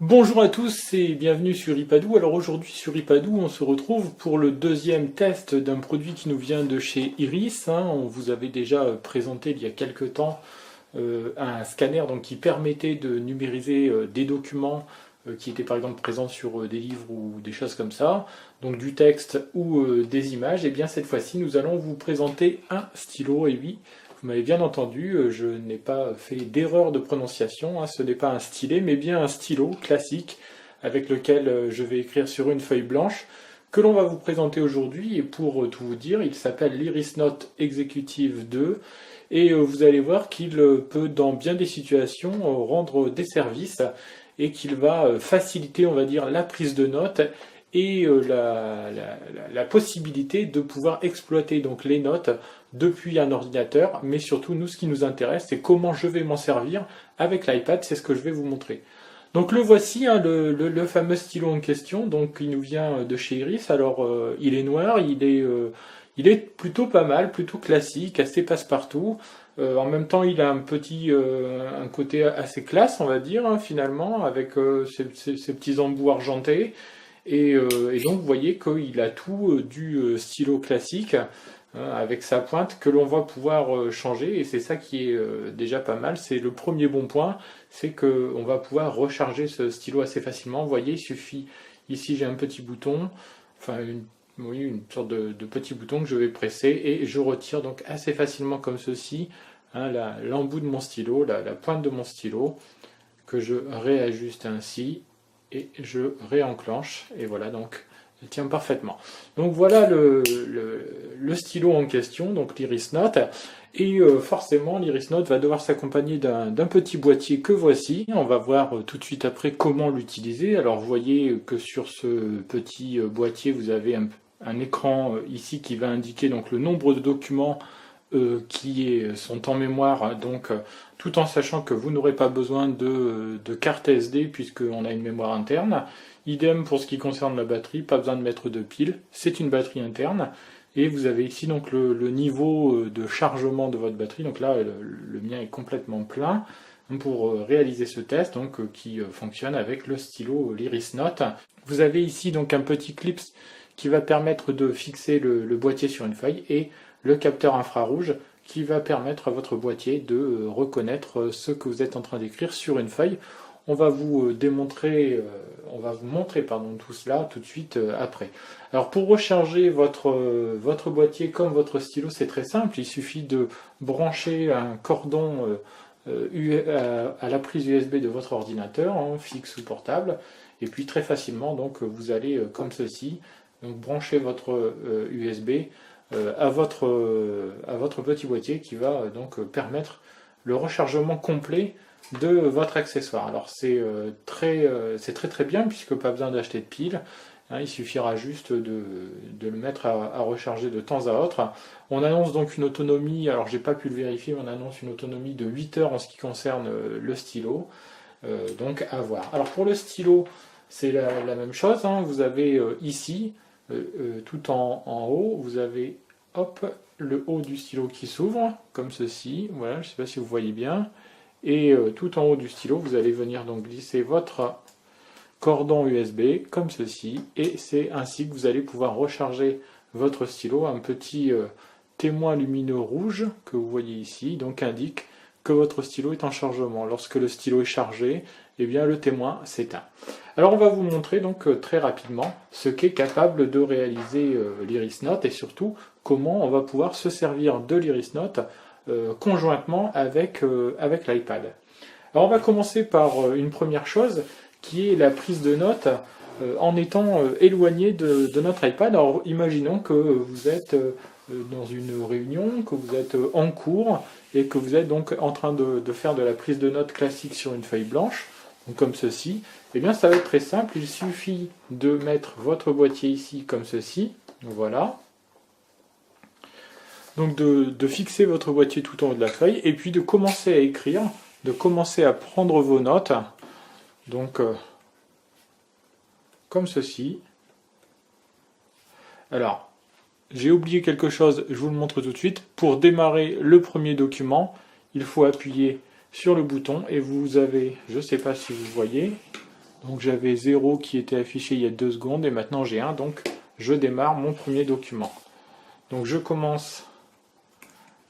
Bonjour à tous et bienvenue sur Ipadou. Alors aujourd'hui sur Ipadou, on se retrouve pour le deuxième test d'un produit qui nous vient de chez Iris. On vous avait déjà présenté il y a quelques temps un scanner donc, qui permettait de numériser des documents qui étaient par exemple présents sur des livres ou des choses comme ça, donc du texte ou des images. Et bien cette fois-ci, nous allons vous présenter un stylo. Et oui, vous m'avez bien entendu, je n'ai pas fait d'erreur de prononciation, ce n'est pas un stylet, mais bien un stylo classique avec lequel je vais écrire sur une feuille blanche que l'on va vous présenter aujourd'hui. Et pour tout vous dire, il s'appelle l'Iris Note Executive 2 et vous allez voir qu'il peut dans bien des situations rendre des services et qu'il va faciliter, on va dire, la prise de notes et la possibilité de pouvoir exploiter donc les notes depuis un ordinateur, mais surtout nous ce qui nous intéresse c'est comment je vais m'en servir avec l'iPad, c'est ce que je vais vous montrer. Donc le voici, le fameux stylo en question, donc il nous vient de chez Iris. Alors il est noir, il est plutôt pas mal, plutôt classique, assez passe-partout. En même temps, il a un côté assez classe, on va dire, finalement, avec ses petits embouts argentés. Et donc, vous voyez qu'il a tout du stylo classique, avec sa pointe, que l'on va pouvoir changer. Et c'est ça qui est déjà pas mal. C'est le premier bon point, c'est qu'on va pouvoir recharger ce stylo assez facilement. Vous voyez, il suffit, ici j'ai un petit bouton, enfin une sorte de petit bouton que je vais presser et je retire donc assez facilement comme ceci l'embout de mon stylo, la pointe de mon stylo, que je réajuste ainsi et je réenclenche et voilà, donc elle tient parfaitement. Donc voilà le stylo en question, donc l'Iris Note. Et forcément, l'Iris Note va devoir s'accompagner d'un petit boîtier que voici. On va voir tout de suite après comment l'utiliser. Alors vous voyez que sur ce petit boîtier, vous avez un écran ici qui va indiquer donc le nombre de documents sont en mémoire, donc tout en sachant que vous n'aurez pas besoin de carte SD puisqu'on a une mémoire interne. Idem pour ce qui concerne la batterie, pas besoin de mettre de pile, c'est une batterie interne. Et vous avez ici donc le niveau de chargement de votre batterie. Donc là, le mien est complètement plein pour réaliser ce test, donc qui fonctionne avec le stylo l'Iris Note. Vous avez ici donc un petit clip qui va permettre de fixer le boîtier sur une feuille et le capteur infrarouge qui va permettre à votre boîtier de reconnaître ce que vous êtes en train d'écrire sur une feuille. On va vous montrer tout cela tout de suite après. Alors pour recharger votre boîtier comme votre stylo, c'est très simple. Il suffit de brancher un cordon à la prise USB de votre ordinateur, fixe ou portable, et puis très facilement donc vous allez comme ceci donc brancher votre USB à votre petit boîtier qui va donc permettre le rechargement complet de votre accessoire. Alors c'est très bien puisque pas besoin d'acheter de piles. Il suffira juste de le mettre à recharger de temps à autre. On annonce donc une autonomie, alors j'ai pas pu le vérifier, mais on annonce une autonomie de 8 heures en ce qui concerne le stylo. Donc à voir. Alors pour le stylo, c'est la même chose. Vous avez ici, tout en haut, vous avez hop, le haut du stylo qui s'ouvre, comme ceci. Voilà, je ne sais pas si vous voyez bien. Et tout en haut du stylo, vous allez venir donc glisser votre cordon USB, comme ceci. Et c'est ainsi que vous allez pouvoir recharger votre stylo. Un petit témoin lumineux rouge que vous voyez ici, donc indique que votre stylo est en chargement. Lorsque le stylo est chargé, eh bien le témoin s'éteint. Alors on va vous montrer donc très rapidement ce qu'est capable de réaliser l'Iris Note et surtout comment on va pouvoir se servir de l'Iris Note conjointement avec l'iPad. Alors on va commencer par une première chose qui est la prise de notes en étant éloigné de notre iPad. Alors imaginons que vous êtes dans une réunion, que vous êtes en cours et que vous êtes donc en train de faire de la prise de notes classique sur une feuille blanche, donc comme ceci. Eh bien ça va être très simple, il suffit de mettre votre boîtier ici comme ceci, voilà. Donc de fixer votre boîtier tout en haut de la feuille et puis de commencer à écrire, de commencer à prendre vos notes, donc comme ceci. Alors, j'ai oublié quelque chose, je vous le montre tout de suite. Pour démarrer le premier document, il faut appuyer sur le bouton et vous avez, je ne sais pas si vous voyez, Donc j'avais 0 qui était affiché il y a 2 secondes et maintenant j'ai 1, donc je démarre mon premier document. Donc je commence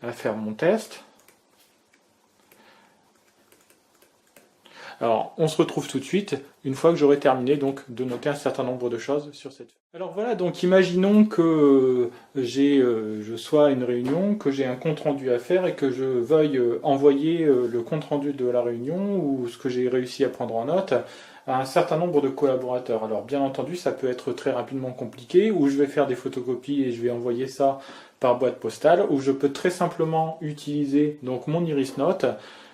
à faire mon test. Alors, on se retrouve tout de suite, une fois que j'aurai terminé donc de noter un certain nombre de choses sur cette feuille. Alors voilà, donc imaginons que je sois à une réunion, que j'ai un compte-rendu à faire et que je veuille envoyer le compte-rendu de la réunion ou ce que j'ai réussi à prendre en note à un certain nombre de collaborateurs. Alors bien entendu, ça peut être très rapidement compliqué, ou je vais faire des photocopies et je vais envoyer ça par boîte postale, ou je peux très simplement utiliser donc mon Iris Note,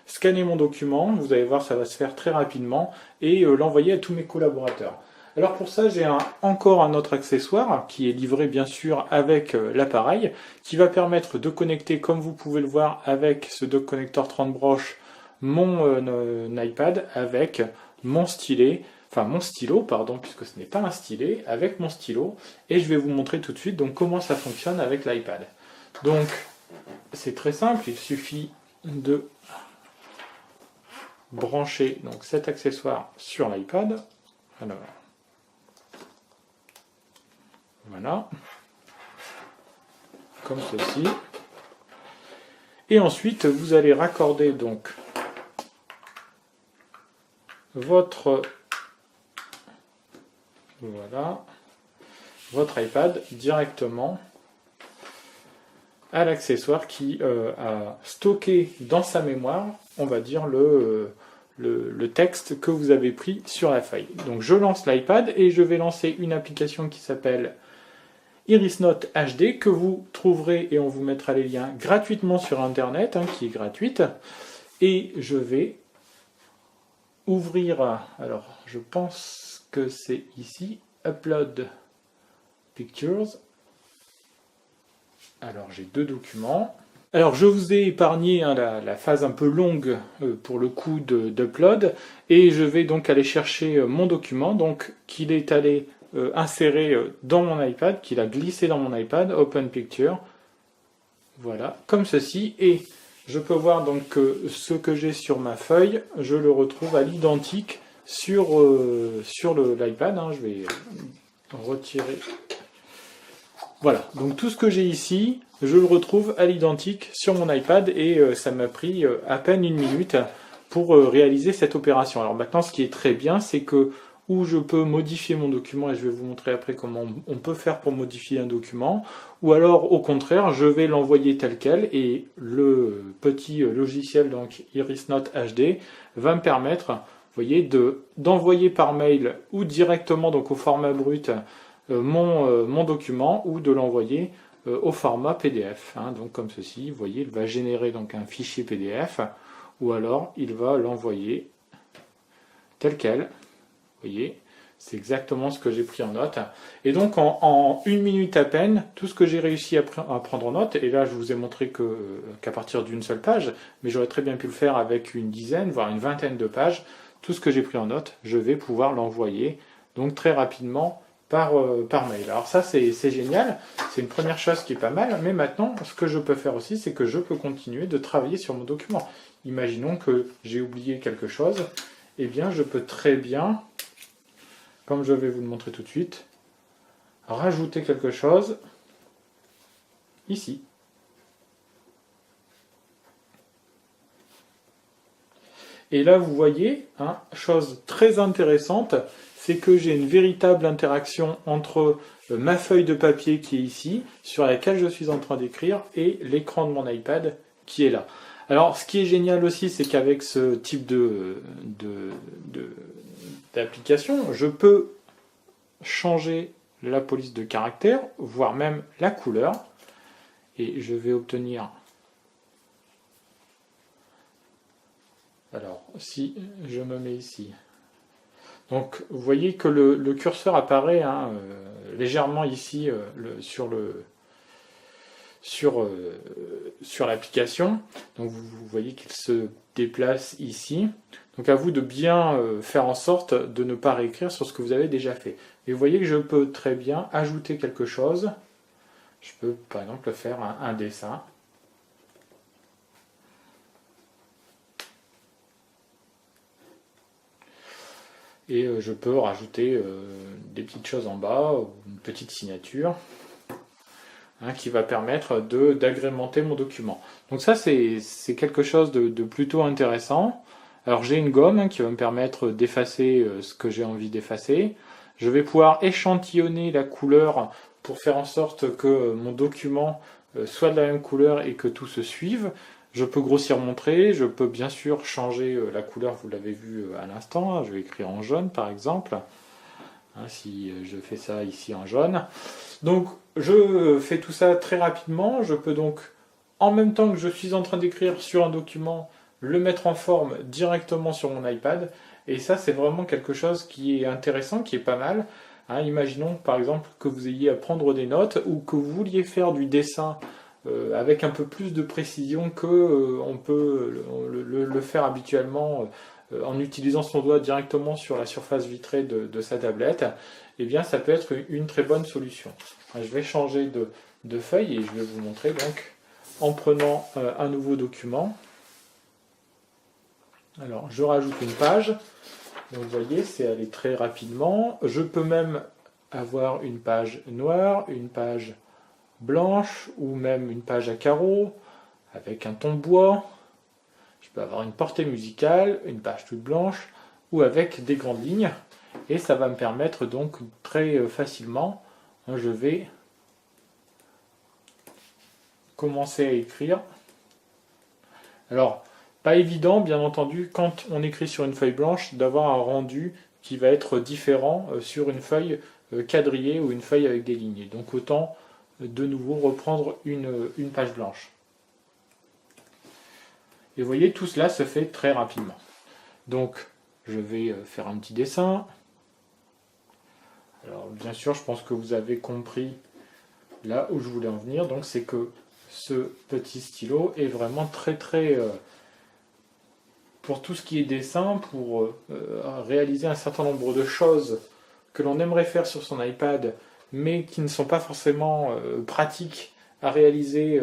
scanner mon document, vous allez voir ça va se faire très rapidement, et l'envoyer à tous mes collaborateurs. Alors pour ça j'ai encore un autre accessoire qui est livré bien sûr avec l'appareil, qui va permettre de connecter, comme vous pouvez le voir avec ce dock connector 30 broches, mon iPad avec mon stylet, enfin mon stylo pardon, puisque ce n'est pas un stylet, avec mon stylo, et je vais vous montrer tout de suite donc comment ça fonctionne avec l'iPad. Donc c'est très simple, il suffit de brancher donc cet accessoire sur l'iPad. Alors voilà, comme ceci. Et ensuite vous allez raccorder donc votre iPad directement à l'accessoire qui a stocké dans sa mémoire, on va dire, le texte que vous avez pris sur la feuille. Donc je lance l'iPad et je vais lancer une application qui s'appelle Iris Note HD, que vous trouverez, et on vous mettra les liens gratuitement sur Internet, qui est gratuite. Et je vais ouvrir, alors je pense que c'est ici, Upload Pictures. Alors j'ai 2 documents. Alors je vous ai épargné la phase un peu longue pour le coup d'upload, et je vais donc aller chercher mon document, donc qu'il est allé insérer dans mon iPad, qu'il a glissé dans mon iPad, Open Picture, voilà, comme ceci, et je peux voir donc que ce que j'ai sur ma feuille, je le retrouve à l'identique sur l'iPad, je vais retirer. Voilà, donc tout ce que j'ai ici, je le retrouve à l'identique sur mon iPad, et ça m'a pris à peine 1 minute pour réaliser cette opération. Alors maintenant, ce qui est très bien, c'est que où je peux modifier mon document, et je vais vous montrer après comment on peut faire pour modifier un document, ou alors au contraire, je vais l'envoyer tel quel, et le petit logiciel, donc Iris Note HD, va me permettre, vous voyez, d'envoyer par mail ou directement donc au format brut mon document, ou de l'envoyer au format PDF. Donc comme ceci, vous voyez, il va générer donc un fichier PDF, ou alors il va l'envoyer tel quel. Vous voyez, c'est exactement ce que j'ai pris en note. Et donc en 1 minute à peine, tout ce que j'ai réussi à prendre en note, et là je vous ai montré qu'à partir d'une seule page, mais j'aurais très bien pu le faire avec une dizaine, voire une vingtaine de pages, tout ce que j'ai pris en note, je vais pouvoir l'envoyer donc très rapidement par mail. Alors ça c'est génial, c'est une première chose qui est pas mal, mais maintenant ce que je peux faire aussi, c'est que je peux continuer de travailler sur mon document. Imaginons que j'ai oublié quelque chose, eh bien je peux très bien, comme je vais vous le montrer tout de suite, rajouter quelque chose ici. Et là, vous voyez, chose très intéressante, c'est que j'ai une véritable interaction entre ma feuille de papier qui est ici, sur laquelle je suis en train d'écrire, et l'écran de mon iPad qui est là. Alors, ce qui est génial aussi, c'est qu'avec ce type d'application, je peux changer la police de caractère, voire même la couleur, et je vais obtenir. Alors, si je me mets ici, donc vous voyez que le curseur apparaît légèrement ici sur l'application, donc vous voyez qu'il se déplace ici. Donc à vous de bien faire en sorte de ne pas réécrire sur ce que vous avez déjà fait. Et vous voyez que je peux très bien ajouter quelque chose. Je peux par exemple faire un dessin. Et je peux rajouter des petites choses en bas, une petite signature, hein, qui va permettre d'agrémenter mon document. Donc ça, c'est quelque chose de plutôt intéressant. Alors j'ai une gomme, hein, qui va me permettre d'effacer ce que j'ai envie d'effacer. Je vais pouvoir échantillonner la couleur pour faire en sorte que mon document soit de la même couleur et que tout se suive. Je peux grossir mon trait, je peux bien sûr changer la couleur, vous l'avez vu à l'instant, hein. Je vais écrire en jaune par exemple, hein, si je fais ça ici en jaune. Donc je fais tout ça très rapidement, je peux donc, en même temps que je suis en train d'écrire sur un document, le mettre en forme directement sur mon iPad, et ça c'est vraiment quelque chose qui est intéressant, qui est pas mal. Hein, imaginons par exemple que vous ayez à prendre des notes ou que vous vouliez faire du dessin avec un peu plus de précision que on peut le faire habituellement en utilisant son doigt directement sur la surface vitrée de sa tablette. Eh bien ça peut être une très bonne solution. Je vais changer de feuille et je vais vous montrer donc en prenant un nouveau document. Alors je rajoute une page. Donc vous voyez, c'est allé très rapidement. Je peux même avoir une page noire, une page blanche ou même une page à carreaux avec un ton bois. Je peux avoir une portée musicale, une page toute blanche ou avec des grandes lignes. Et ça va me permettre donc très facilement, je vais commencer à écrire. Alors, pas évident, bien entendu, quand on écrit sur une feuille blanche, d'avoir un rendu qui va être différent sur une feuille quadrillée ou une feuille avec des lignes. Donc autant de nouveau reprendre une page blanche. Et vous voyez, tout cela se fait très rapidement. Donc, je vais faire un petit dessin. Alors, bien sûr, je pense que vous avez compris là où je voulais en venir. Donc, c'est que ce petit stylo est vraiment très pour tout ce qui est dessin, pour réaliser un certain nombre de choses que l'on aimerait faire sur son iPad, mais qui ne sont pas forcément pratiques à réaliser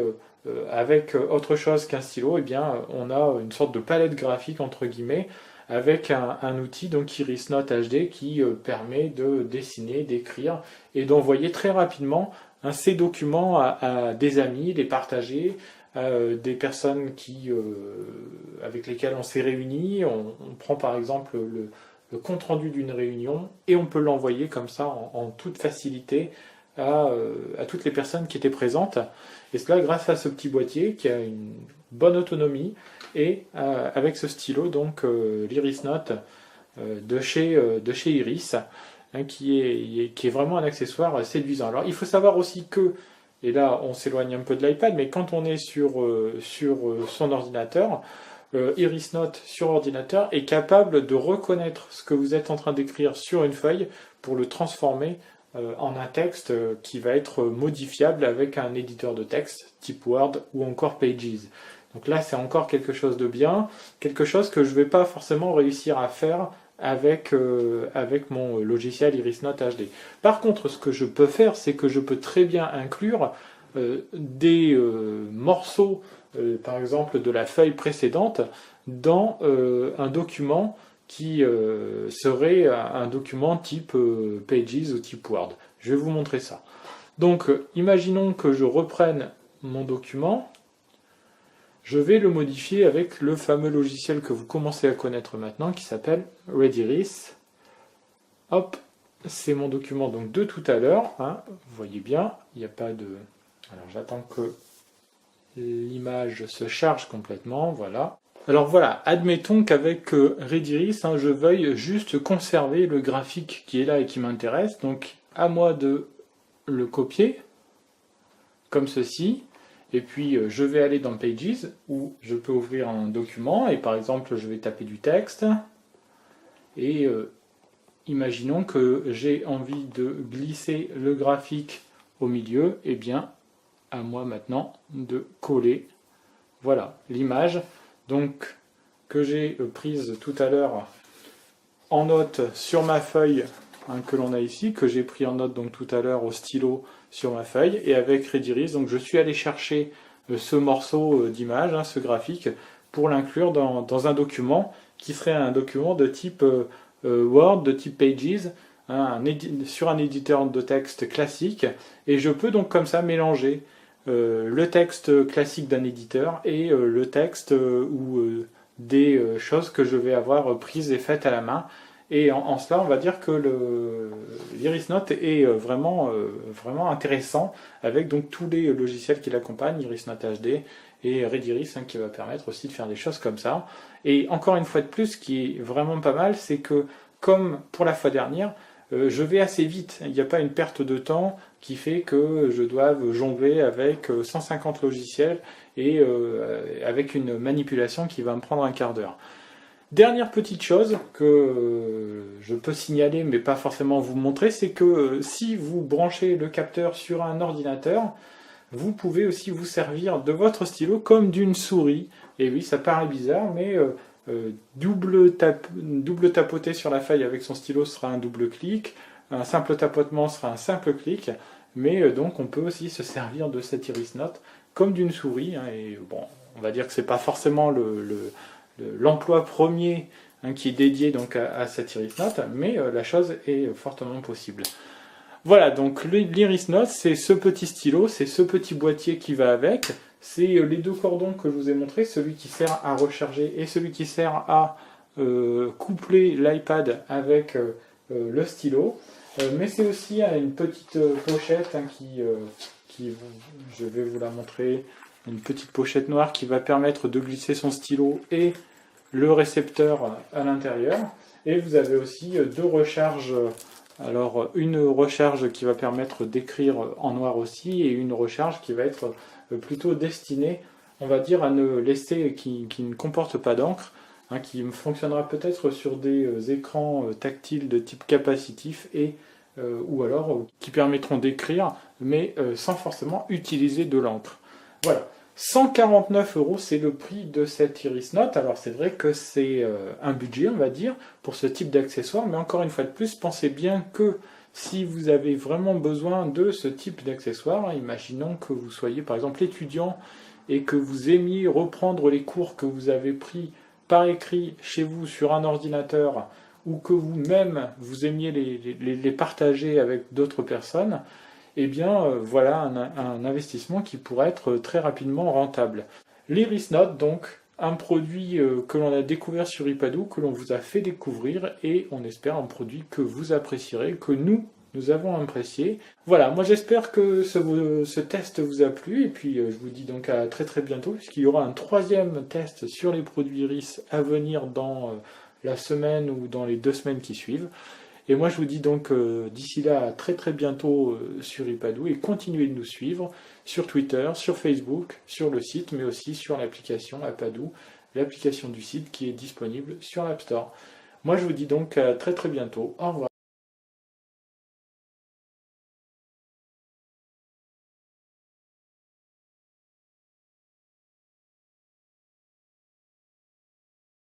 avec autre chose qu'un stylo. Eh bien, on a une sorte de palette graphique, entre guillemets, avec un outil, donc Iris Note HD, qui permet de dessiner, d'écrire et d'envoyer très rapidement ces documents à des amis, les partager, des personnes avec lesquelles on s'est réunis. On prend par exemple le compte-rendu d'une réunion et on peut l'envoyer comme ça en toute facilité à toutes les personnes qui étaient présentes. Et cela grâce à ce petit boîtier qui a une bonne autonomie et avec ce stylo, donc l'Iris Note de chez Iris, hein, qui est vraiment un accessoire séduisant. Alors il faut savoir aussi que, et là on s'éloigne un peu de l'iPad, mais quand on est sur son ordinateur, Iris Note sur ordinateur est capable de reconnaître ce que vous êtes en train d'écrire sur une feuille pour le transformer en un texte qui va être modifiable avec un éditeur de texte type Word ou encore Pages. Donc là c'est encore quelque chose de bien, quelque chose que je ne vais pas forcément réussir à faire avec mon logiciel Iris Note HD. Par contre, ce que je peux faire, c'est que je peux très bien inclure des morceaux, par exemple de la feuille précédente, dans un document qui serait un document type Pages ou type Word. Je vais vous montrer ça. Donc, imaginons que je reprenne mon document. Je vais le modifier avec le fameux logiciel que vous commencez à connaître maintenant, qui s'appelle Rediris. Hop, c'est mon document donc de tout à l'heure. Hein. Vous voyez bien, il n'y a pas de... Alors j'attends que l'image se charge complètement, voilà. Alors voilà, admettons qu'avec Rediris, hein, je veuille juste conserver le graphique qui est là et qui m'intéresse. Donc à moi de le copier, comme ceci. Et puis je vais aller dans Pages, où je peux ouvrir un document, et par exemple je vais taper du texte, et imaginons que j'ai envie de glisser le graphique au milieu, et bien à moi maintenant de coller, voilà, l'image, donc que j'ai prise tout à l'heure en note sur ma feuille, hein, que l'on a ici, que j'ai pris en note donc tout à l'heure au stylo sur ma feuille, et avec Rediris, donc je suis allé chercher ce morceau d'image, hein, ce graphique, pour l'inclure dans un document qui serait un document de type Word de type Pages, hein, sur un éditeur de texte classique, et je peux donc comme ça mélanger le texte classique d'un éditeur et le texte ou des choses que je vais avoir prises et faites à la main. Et en cela, on va dire que l'IrisNote est vraiment intéressant avec donc tous les logiciels qui l'accompagnent, IrisNote HD et Rediris, hein, qui va permettre aussi de faire des choses comme ça. Et encore une fois de plus, ce qui est vraiment pas mal, c'est que comme pour la fois dernière, je vais assez vite. Il n'y a pas une perte de temps qui fait que je doive jongler avec 150 logiciels et avec une manipulation qui va me prendre un quart d'heure. Dernière petite chose que je peux signaler mais pas forcément vous montrer, c'est que si vous branchez le capteur sur un ordinateur, vous pouvez aussi vous servir de votre stylo comme d'une souris. Et oui, ça paraît bizarre, mais double tapoter sur la feuille avec son stylo sera un double clic, un simple tapotement sera un simple clic, mais donc on peut aussi se servir de cette IrisNote comme d'une souris, hein, et bon, on va dire que c'est pas forcément l'emploi premier, hein, qui est dédié donc à cette IrisNote, mais la chose est fortement possible. Voilà, donc l'IrisNote, c'est ce petit stylo, c'est ce petit boîtier qui va avec, c'est les deux cordons que je vous ai montrés, celui qui sert à recharger et celui qui sert à coupler l'iPad avec le stylo. Mais c'est aussi une petite pochette, hein, je vais vous la montrer, une petite pochette noire qui va permettre de glisser son stylo et le récepteur à l'intérieur. Et vous avez aussi deux recharges. Alors une recharge qui va permettre d'écrire en noir aussi, et une recharge qui va être plutôt destinée, on va dire, à ne laisser, qui ne comporte pas d'encre, hein, qui fonctionnera peut-être sur des écrans tactiles de type capacitif et ou alors qui permettront d'écrire, mais sans forcément utiliser de l'encre. Voilà. 149 €, c'est le prix de cette IrisNote. Alors c'est vrai que c'est un budget, on va dire, pour ce type d'accessoire, mais encore une fois de plus, pensez bien que si vous avez vraiment besoin de ce type d'accessoire, imaginons que vous soyez par exemple étudiant et que vous aimiez reprendre les cours que vous avez pris par écrit chez vous sur un ordinateur, ou que vous-même vous aimiez les partager avec d'autres personnes, eh bien voilà un investissement qui pourrait être très rapidement rentable. L'IrisNote, donc, un produit que l'on a découvert sur Ipadou, que l'on vous a fait découvrir, et on espère un produit que vous apprécierez, que nous avons apprécié. Voilà, moi j'espère que ce test vous a plu, et puis je vous dis donc à très très bientôt, puisqu'il y aura un troisième test sur les produits Iris à venir dans la semaine ou dans les 2 semaines qui suivent. Et moi je vous dis donc d'ici là à très très bientôt sur Ipadou, et continuez de nous suivre sur Twitter, sur Facebook, sur le site, mais aussi sur l'application Ipadou, l'application du site qui est disponible sur l'App Store. Moi je vous dis donc à très très bientôt. Au revoir.